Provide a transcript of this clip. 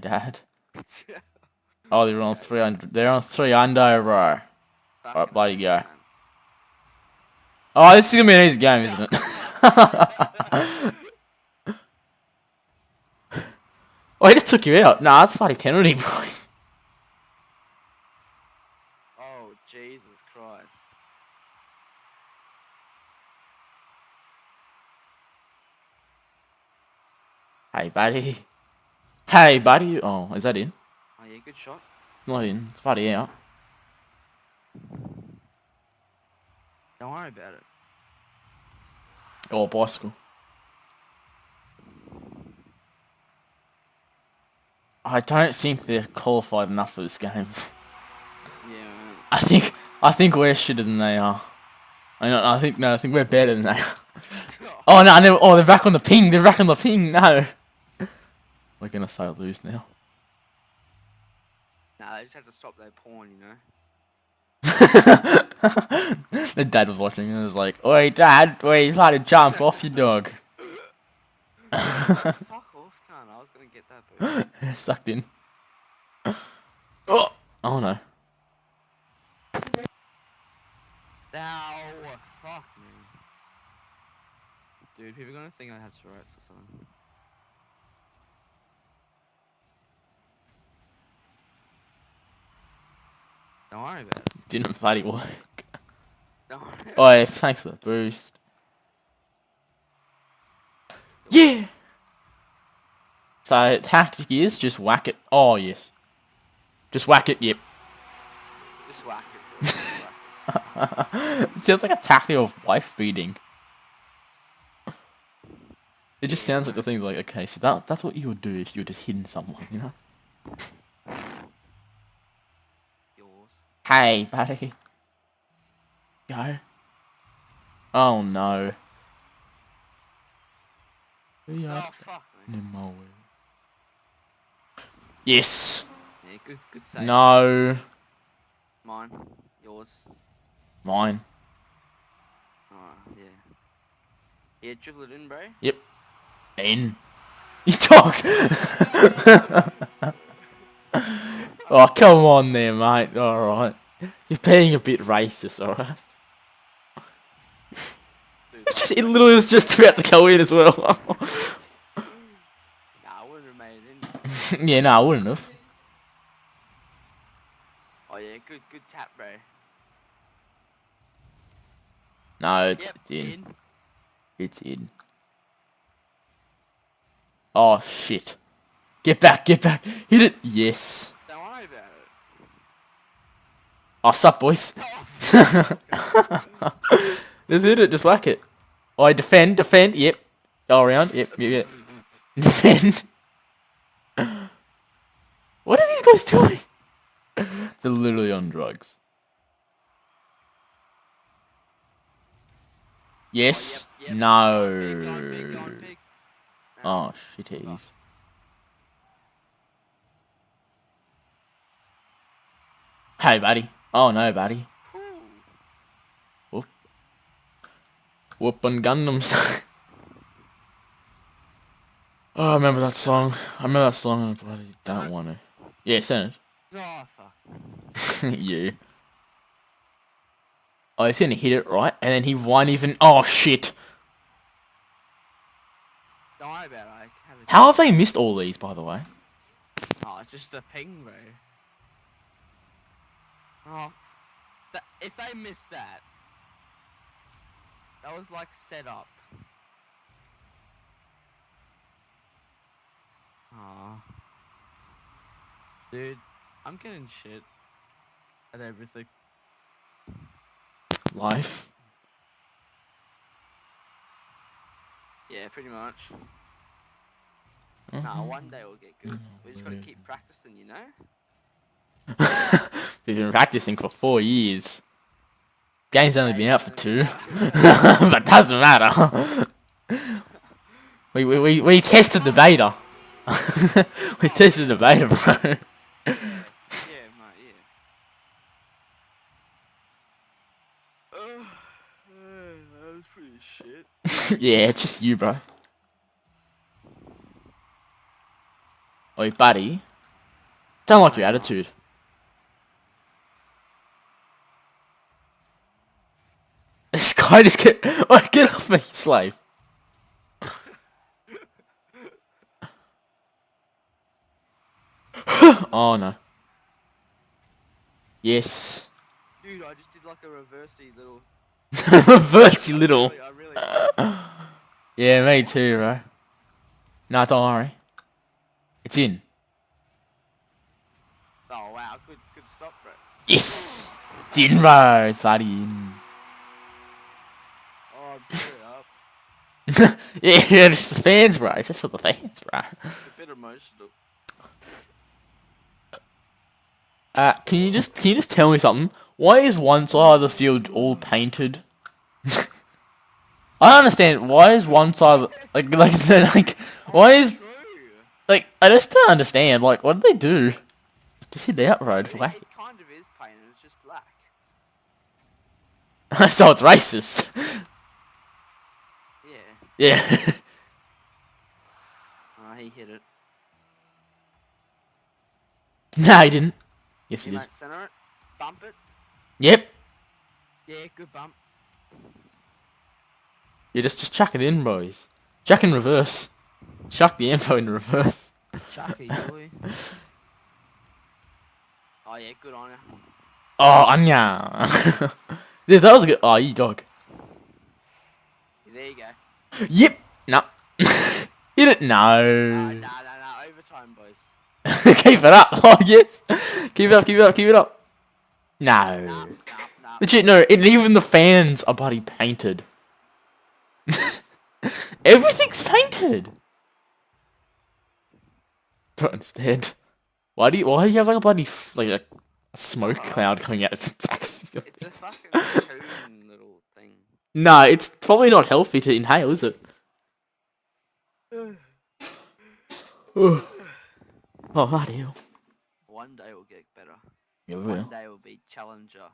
Dad. Oh, they're on 300. They're on 300, bro. Alright, bloody go. Man. Oh, this is gonna be an easy game, isn't it? Oh, he just took you out. Nah, that's a bloody penalty, bro. Oh, Jesus Christ. Hey, buddy. Hey, buddy. Oh, is that in? Oh, yeah, good shot. Not in. It's bloody out. Don't worry about it. Oh, bicycle. I don't think they're qualified enough for this game. Yeah, man. I think we're shitter than they are. I think we're better than they are. Oh no, they're back on the ping. They're back on the ping. No. We're gonna so lose now. Nah, they just had to stop their porn, you know. The dad was watching and was like, "Oi, Dad, wait, you trying to jump off your dog." Fuck off, cunt. I was gonna get that boost. Sucked in. Oh no. Ow, fuck me. Dude, people are gonna think I have Tourette's or something. Don't worry about it. Didn't bloody work. Don't worry about Oh, yeah, thanks for the boost. Yeah! So, tactic is just whack it. Oh, yes. Just whack it, yep. Just whack it, bro. Just whack it. It sounds like a tactic of wife beating. It just sounds like the thing like, okay, so that's what you would do if you were just hitting someone, you know? Yours. Hey, buddy. Go. Oh, no. Oh, fuck me. Yes. Yeah, good save. No. Mine. Yours. Mine. Oh, yeah. Yeah, dribble it in, bro. Yep. In. You talk. Oh, come on there, mate. Alright. You're being a bit racist, alright? It literally was just about to go in as well. Nah, I wouldn't have made it in. Yeah, no, I wouldn't have. Oh, yeah, good tap, bro. No, it's Yep, in. It's in. Oh, shit. Get back, get back. Hit it. Yes. Don't worry about it. Oh, sup, boys. Just hit it, just whack it. Oh, defend, yep. Go around, yep. Defend. What are these guys doing? They're literally on drugs. Yes. Oh, yep. No. Big. Oh, shitties. Hey, buddy. Oh, no, buddy. Whoop. Whoopin' Gundam style. Oh, I remember that song. I bloody don't want to. Yeah, send Oh, fuck. it. You. Oh, he's gonna hit it right, and then he won't even. Oh shit! Don't worry about it. How have they missed all these, by the way? Oh, just a ping, bro. Oh, if they missed that, that was like set up. Aw. Dude, I'm getting shit at everything. Life. Yeah, pretty much. Nah, one day we'll get good. We just gotta keep practicing, you know? They've been practicing for 4 years. Game's only been out for 2. But doesn't matter. We tested the beta. We tested the beta, bro. Yeah, mate, yeah. That was pretty shit. Yeah, it's just you, bro. Oi, buddy. Don't like your attitude. This guy just get off me, slave. Oh no. Yes. Dude, I just did like a reversey little. Reversey little. I really Yeah, me too, bro. No, don't worry. It's in. Oh wow, good stop, bro. Yes! It's in, bro. It's already in. Oh, beat it up. Yeah, it's just the fans, bro. It's just for the fans, bro. A bit emotional. Can you just tell me something? Why is one side of the field all painted? I don't understand. Why is one side like why is True. like I just don't understand. Like, what did they do? Just hit the outroad for It whack. kind of is painted, it's just black. So it's racist. Yeah. Yeah. Oh, he hit it. No, he didn't. Yes, he You did. might center it. Bump it. Yep. Yeah, good bump. Yeah, just chuck it in, boys. Chuck in reverse. Chuck the info in reverse. Chucky, boy. Oh yeah, good on you. Oh, Anya. Yeah, that was a good. Oh, you dog. There you go. Yep. No. Hit it. Nah, No. overtime, boys. Keep it up. Oh, yes. Keep it up, keep it up, keep it up. No. Nah. Legit, no. And even the fans are bloody painted. Everything's painted. Don't understand. Why do you have like a bloody like a smoke cloud coming out of the back of your It's a fucking cocoon little thing. No, it's probably not healthy to inhale, is it? Oh, bloody hell. One day will get better. Yeah, we One will. day will be Challenger